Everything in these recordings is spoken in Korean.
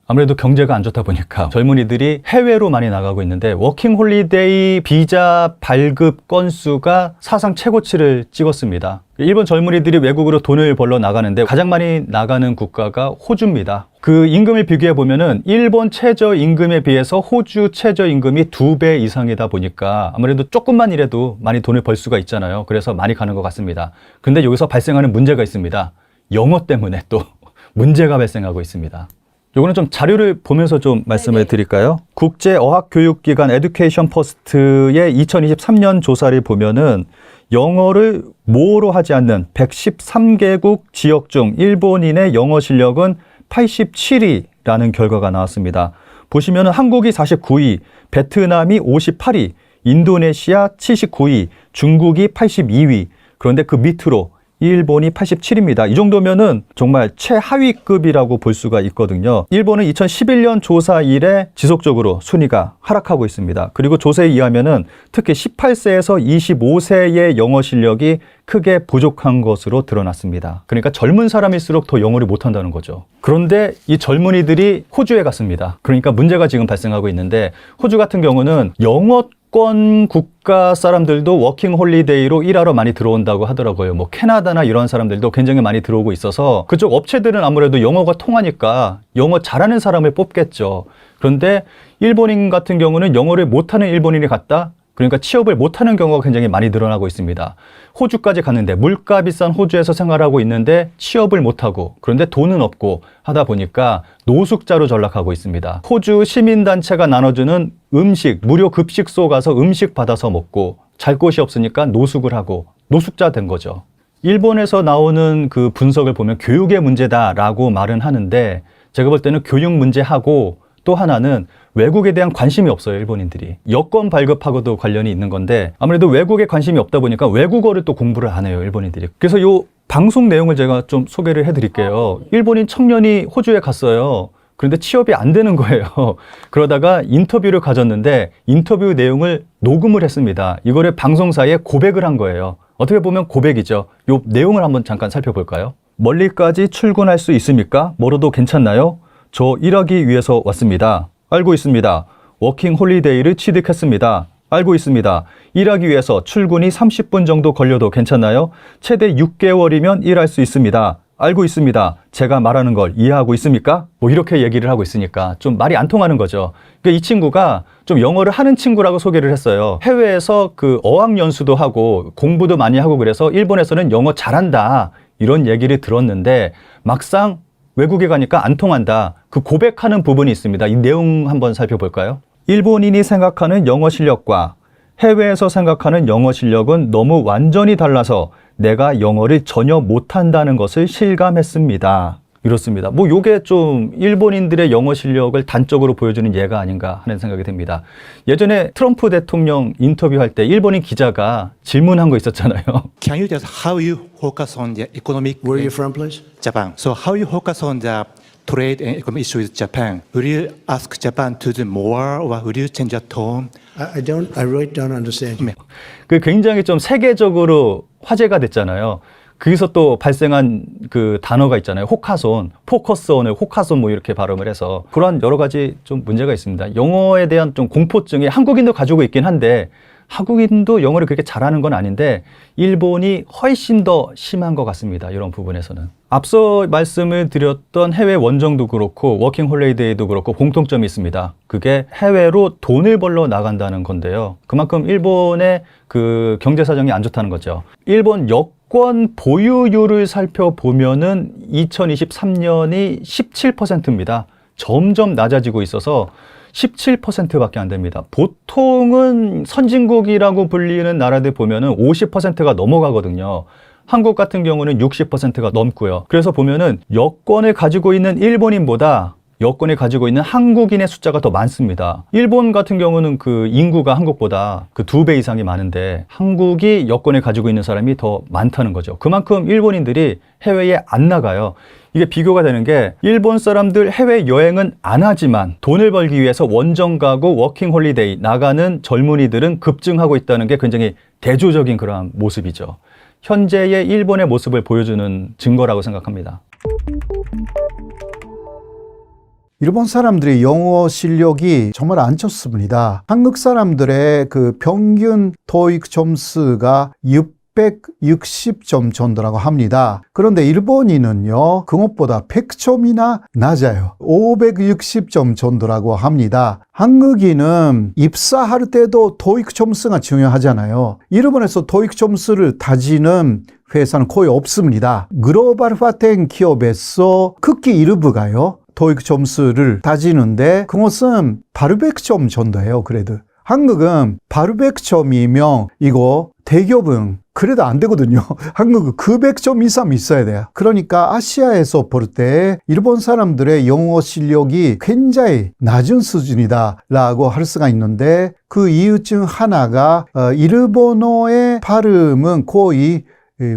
아무래도 경제가 안 좋다 보니까 젊은이들이 해외로 많이 나가고 있는데 워킹 홀리데이 비자 발급 건수가 사상 최고치를 찍었습니다. 일본 젊은이들이 외국으로 돈을 벌러 나가는데 가장 많이 나가는 국가가 호주입니다. 그 임금을 비교해 보면은 일본 최저임금에 비해서 호주 최저임금이 2배 이상이다 보니까 아무래도 조금만 일해도 많이 돈을 벌 수가 있잖아요. 그래서 많이 가는 것 같습니다. 근데 여기서 발생하는 문제가 있습니다. 영어 때문에 또 문제가 발생하고 있습니다. 요거는 좀 자료를 보면서 좀 말씀을 드릴까요? 국제어학교육기관 에듀케이션 퍼스트의 2023년 조사를 보면은 영어를 모어로 하지 않는 113개국 지역 중 일본인의 영어 실력은 87위라는 결과가 나왔습니다. 보시면은 한국이 49위, 베트남이 58위, 인도네시아 79위, 중국이 82위. 그런데 그 밑으로 일본이 87위입니다. 이 정도면은 정말 최하위급이라고 볼 수가 있거든요. 일본은 2011년 조사 이래 지속적으로 순위가 하락하고 있습니다. 그리고 조사에 의하면은 특히 18세에서 25세의 영어 실력이 크게 부족한 것으로 드러났습니다. 그러니까 젊은 사람일수록 더 영어를 못한다는 거죠. 그런데 이 젊은이들이 호주에 갔습니다. 그러니까 문제가 지금 발생하고 있는데 호주 같은 경우는 영어권 국가 사람들도 워킹 홀리데이로 일하러 많이 들어온다고 하더라고요. 뭐 캐나다나 이런 사람들도 굉장히 많이 들어오고 있어서 그쪽 업체들은 아무래도 영어가 통하니까 영어 잘하는 사람을 뽑겠죠. 그런데 일본인 같은 경우는 영어를 못하는 일본인이 갔다? 그러니까 취업을 못하는 경우가 굉장히 많이 늘어나고 있습니다. 호주까지 갔는데 물가 비싼 호주에서 생활하고 있는데 취업을 못하고 그런데 돈은 없고 하다 보니까 노숙자로 전락하고 있습니다. 호주 시민단체가 나눠주는 음식, 무료 급식소 가서 음식 받아서 먹고 잘 곳이 없으니까 노숙을 하고 노숙자 된 거죠. 일본에서 나오는 그 분석을 보면 교육의 문제다라고 말은 하는데 제가 볼 때는 교육 문제하고 또 하나는 외국에 대한 관심이 없어요, 일본인들이. 여권 발급하고도 관련이 있는 건데 아무래도 외국에 관심이 없다 보니까 외국어를 또 공부를 안 해요, 일본인들이. 그래서 요 방송 내용을 제가 좀 소개를 해드릴게요. 일본인 청년이 호주에 갔어요. 그런데 취업이 안 되는 거예요. 그러다가 인터뷰를 가졌는데 인터뷰 내용을 녹음을 했습니다. 이거를 방송사에 고백을 한 거예요. 어떻게 보면 고백이죠. 요 내용을 한번 잠깐 살펴볼까요? 멀리까지 출근할 수 있습니까? 멀어도 괜찮나요? 저 일하기 위해서 왔습니다. 알고 있습니다. 워킹 홀리데이를 취득했습니다. 알고 있습니다. 일하기 위해서 출근이 30분 정도 걸려도 괜찮나요? 최대 6개월이면 일할 수 있습니다. 알고 있습니다. 제가 말하는 걸 이해하고 있습니까? 뭐 이렇게 얘기를 하고 있으니까 좀 말이 안 통하는 거죠. 그러니까 이 친구가 좀 영어를 하는 친구라고 소개를 했어요. 해외에서 그 어학연수도 하고 공부도 많이 하고 그래서 일본에서는 영어 잘한다 이런 얘기를 들었는데 막상 외국에 가니까 안 통한다. 그 고백하는 부분이 있습니다. 이 내용 한번 살펴볼까요? 일본인이 생각하는 영어 실력과 해외에서 생각하는 영어 실력은 너무 완전히 달라서 내가 영어를 전혀 못한다는 것을 실감했습니다. 이렇습니다. 뭐 요게 좀 일본인들의 영어 실력을 단적으로 보여주는 예가 아닌가 하는 생각이 듭니다. 예전에 트럼프 대통령 인터뷰할 때 일본인 기자가 질문한 거 있었잖아요. Can you tell us how you focus on the economic? Where are you from, please? Japan. So how you focus on the trade and economic issue with Japan? Will you ask Japan to do more, or will you change your tone? I really don't understand you. 그 굉장히 좀 세계적으로 화제가 됐잖아요. 거기서 또 발생한 그 단어가 있잖아요. 호카손, 포커스온을 호카손 뭐 이렇게 발음을 해서 그런 여러 가지 좀 문제가 있습니다. 영어에 대한 좀 공포증이 한국인도 가지고 있긴 한데 한국인도 영어를 그렇게 잘하는 건 아닌데 일본이 훨씬 더 심한 것 같습니다. 이런 부분에서는. 앞서 말씀을 드렸던 해외 원정도 그렇고 워킹 홀리데이도 그렇고 공통점이 있습니다. 그게 해외로 돈을 벌러 나간다는 건데요. 그만큼 일본의 그 경제 사정이 안 좋다는 거죠. 일본 여권 보유율을 살펴보면은 2023년이 17%입니다. 점점 낮아지고 있어서 17%밖에 안 됩니다. 보통은 선진국이라고 불리는 나라들 보면은 50%가 넘어가거든요. 한국 같은 경우는 60%가 넘고요. 그래서 보면은 여권을 가지고 있는 일본인보다 여권을 가지고 있는 한국인의 숫자가 더 많습니다. 일본 같은 경우는 그 인구가 한국보다 그 2배 이상이 많은데 한국이 여권을 가지고 있는 사람이 더 많다는 거죠. 그만큼 일본인들이 해외에 안 나가요. 이게 비교가 되는 게 일본 사람들 해외 여행은 안 하지만 돈을 벌기 위해서 원정 가고 워킹 홀리데이 나가는 젊은이들은 급증하고 있다는 게 굉장히 대조적인 그러한 모습이죠. 현재의 일본의 모습을 보여주는 증거라고 생각합니다. 일본 사람들의 영어 실력이 정말 안 좋습니다. 한국 사람들의 그 평균 토익 점수가 660점 정도라고 합니다. 그런데 일본인은요, 그것보다 100점이나 낮아요. 560점 정도라고 합니다. 한국인은 입사할 때도 토익 점수가 중요하잖아요. 일본에서 토익 점수를 따지는 회사는 거의 없습니다. 글로벌 화된 기업에서 극히 일부가요, 토익 점수를 따지는데 그것은 800점 정도예요. 그래도 한국은 800점이면 이거 대기업은 그래도 안 되거든요. 한국은 900점 이상 있어야 돼요. 그러니까 아시아에서 볼 때 일본 사람들의 영어 실력이 굉장히 낮은 수준이다 라고 할 수가 있는데, 그 이유 중 하나가 일본어의 발음은 거의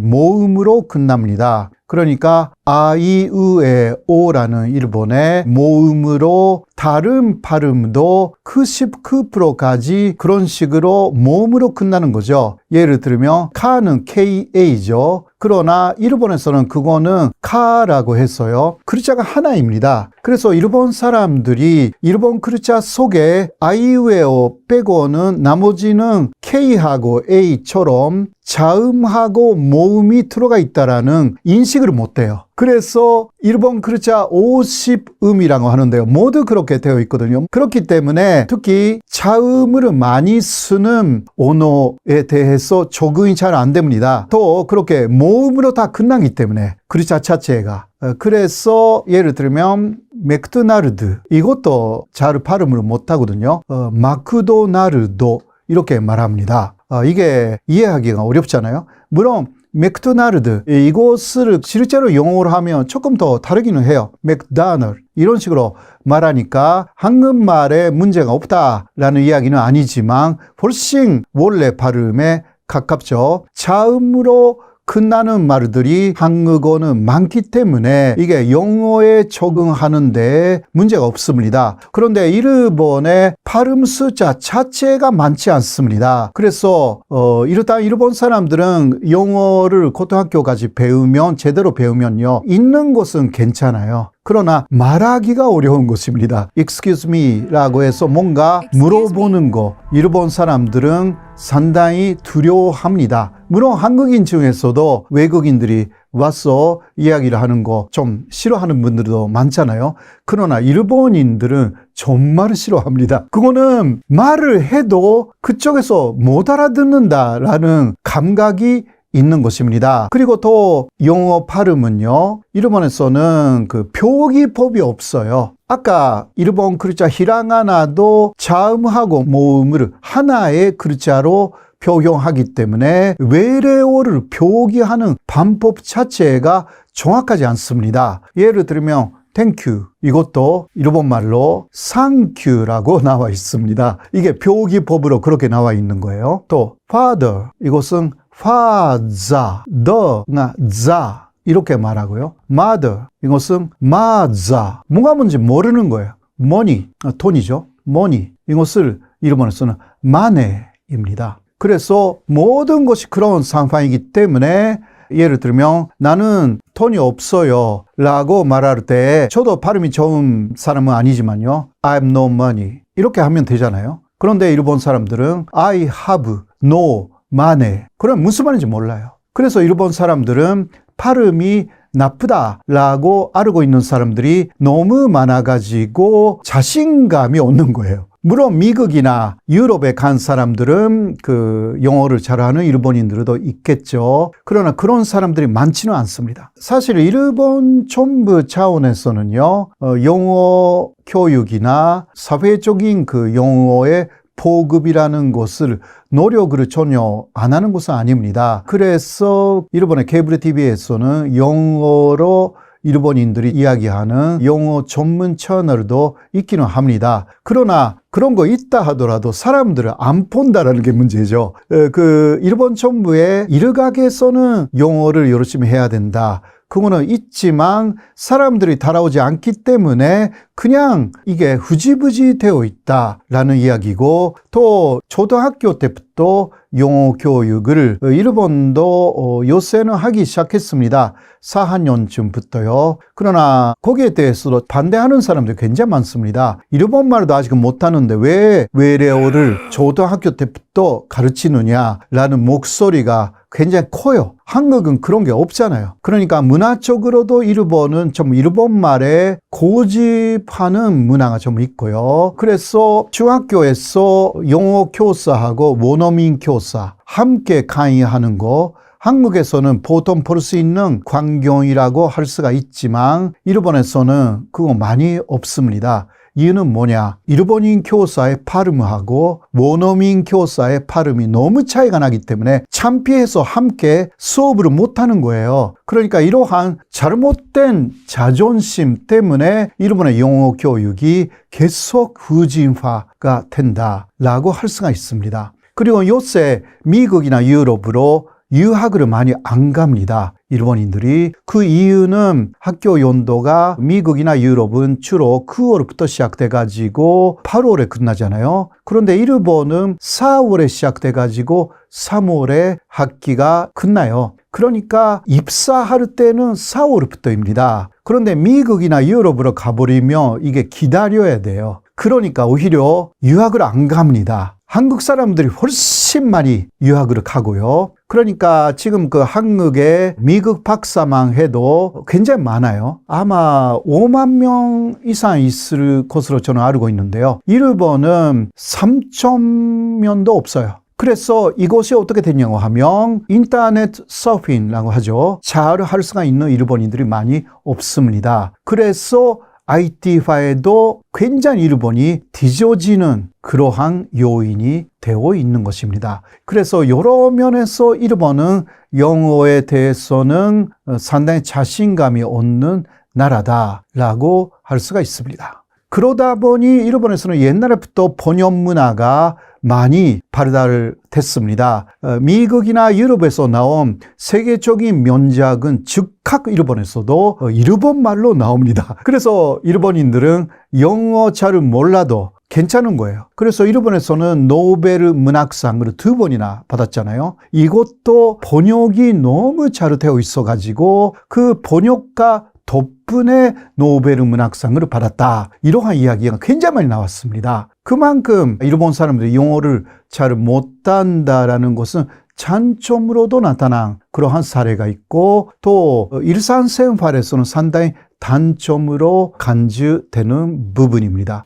모음으로 끝납니다. 그러니까 아이으에 오라는 일본의 모음으로 다른 발음도 99%까지 그런 식으로 모음으로 끝나는 거죠. 예를 들면 카는 KA죠. 그러나 일본에서는 그거는 카라고 했어요. 글자가 하나입니다. 그래서 일본 사람들이 일본 글자 속에 아이우에오 빼고는 나머지는 K하고 A처럼 자음하고 모음이 들어가 있다라는 인식을 못해요. 그래서 일본 글자 50음이라고 하는데요, 모두 그렇게 되어 있거든요. 그렇기 때문에 특히 자음을 많이 쓰는 언어에 대해서 적응이 잘 안 됩니다. 또 그렇게 모음으로 다 끝나기 때문에 글자 자체가. 그래서 예를 들면 맥도날드, 이것도 잘 발음을 못하거든요. 마크도날드 이렇게 말합니다. 이게 이해하기가 어렵잖아요. 물론 맥도날드, 이것을 실제로 영어로 하면 조금 더 다르기는 해요. 맥다널 이런 식으로 말하니까 한국말에 문제가 없다라는 이야기는 아니지만 훨씬 원래 발음에 가깝죠. 자음으로 끝나는 말들이 한국어는 많기 때문에 이게 영어에 적응하는데 문제가 없습니다. 그런데 일본의 발음 숫자 자체가 많지 않습니다. 그래서 일단 일본 사람들은 영어를 고등학교까지 배우면, 제대로 배우면요, 읽는 것은 괜찮아요. 그러나 말하기가 어려운 것입니다. Excuse me 라고 해서 뭔가 물어보는 거, 일본 사람들은 상당히 두려워합니다. 물론 한국인 중에서도 외국인들이 와서 이야기를 하는 거 좀 싫어하는 분들도 많잖아요. 그러나 일본인들은 정말 싫어합니다. 그거는 말을 해도 그쪽에서 못 알아듣는다라는 감각이 있는 것입니다. 그리고 또 영어 발음은요, 일본에서는 그 표기법이 없어요. 아까 일본 글자 히라가나도 자음하고 모음을 하나의 글자로 표현하기 때문에 외래어를 표기하는 방법 자체가 정확하지 않습니다. 예를 들면 땡큐, 이것도 일본말로 상큐라고 나와 있습니다. 이게 표기법으로 그렇게 나와 있는 거예요. 또 father, 이것은 father, the가 za 이렇게 말하고요. mother, 이것은 mother, 뭐가 뭔지 모르는 거예요. money, 돈이죠. money, 이것을 일본에서는 money입니다. 그래서 모든 것이 그런 상황이기 때문에 예를 들면 나는 돈이 없어요 라고 말할 때, 저도 발음이 좋은 사람은 아니지만요, I have no money 이렇게 하면 되잖아요. 그런데 일본 사람들은 I have no money, 그럼 무슨 말인지 몰라요. 그래서 일본 사람들은 발음이 나쁘다라고 알고 있는 사람들이 너무 많아가지고 자신감이 없는 거예요. 물론 미국이나 유럽에 간 사람들은 그 영어를 잘하는 일본인들도 있겠죠. 그러나 그런 사람들이 많지는 않습니다. 사실 일본 정부 차원에서는요, 영어 교육이나 사회적인 그 영어의 보급이라는 것을 노력을 전혀 안 하는 것은 아닙니다. 그래서 일본의 케이블 TV에서는 영어로 일본인들이 이야기하는 영어 전문 채널도 있기는 합니다. 그러나 그런 거 있다 하더라도 사람들을 안 본다라는 게 문제죠. 그 일본 정부의 일각에서는 영어를 열심히 해야 된다, 그거는 있지만 사람들이 따라오지 않기 때문에 그냥 이게 흐지부지 되어 있다라는 이야기고, 또 초등학교 때부터 영어 교육을 일본도 요새는 하기 시작했습니다. 4학년쯤부터요. 그러나 거기에 대해서도 반대하는 사람들이 굉장히 많습니다. 일본말도 아직 못하는데 왜 외래어를 초등학교 때부터 가르치느냐라는 목소리가 굉장히 커요. 한국은 그런 게 없잖아요. 그러니까 문화적으로도 일본은 좀 일본말에 고집하는 문화가 좀 있고요. 그래서 중학교에서 영어 교사하고 원어민 교사 함께 강의하는 거, 한국에서는 보통 볼 수 있는 광경이라고 할 수가 있지만 일본에서는 그거 많이 없습니다. 이유는 뭐냐? 일본인 교사의 발음하고 원어민 교사의 발음이 너무 차이가 나기 때문에 창피해서 함께 수업을 못하는 거예요. 그러니까 이러한 잘못된 자존심 때문에 일본의 영어 교육이 계속 후진화가 된다라고 할 수가 있습니다. 그리고 요새 미국이나 유럽으로 유학을 많이 안 갑니다. 일본인들이. 그 이유는 학교 연도가 미국이나 유럽은 주로 9월부터 시작돼 가지고 8월에 끝나잖아요. 그런데 일본은 4월에 시작돼 가지고 3월에 학기가 끝나요. 그러니까 입사할 때는 4월부터입니다. 그런데 미국이나 유럽으로 가버리면 이게 기다려야 돼요. 그러니까 오히려 유학을 안 갑니다. 한국 사람들이 훨씬 많이 유학을 가고요. 그러니까 지금 그 한국에 미국 박사만 해도 굉장히 많아요. 아마 5만 명 이상 있을 것으로 저는 알고 있는데요. 일본은 3,000명도 없어요. 그래서 이것이 어떻게 됐냐고 하면 인터넷 서핑이라고 하죠. 잘 할 수가 있는 일본인들이 많이 없습니다. 그래서 IT화에도 굉장히 일본이 뒤처지는 그러한 요인이 되어 있는 것입니다. 그래서 여러 면에서 일본은 영어에 대해서는 상당히 자신감이 없는 나라다라고 할 수가 있습니다. 그러다 보니 일본에서는 옛날부터 번역 문화가 많이 발달됐습니다. 미국이나 유럽에서 나온 세계적인 명작은 즉각 일본에서도 일본말로 나옵니다. 그래서 일본인들은 영어 잘 몰라도 괜찮은 거예요. 그래서 일본에서는 노벨 문학상을 2번이나 받았잖아요. 이것도 번역이 너무 잘 되어 있어가지고 그 번역가 덕분에 노벨 문학상을 받았다. 이러한 이야기가 굉장히 많이 나왔습니다. 그만큼 일본 사람들이 영어를 잘 못한다라는 것은 장점으로도 나타난 그러한 사례가 있고 또 일상생활에서는 상당히 단점으로 간주되는 부분입니다.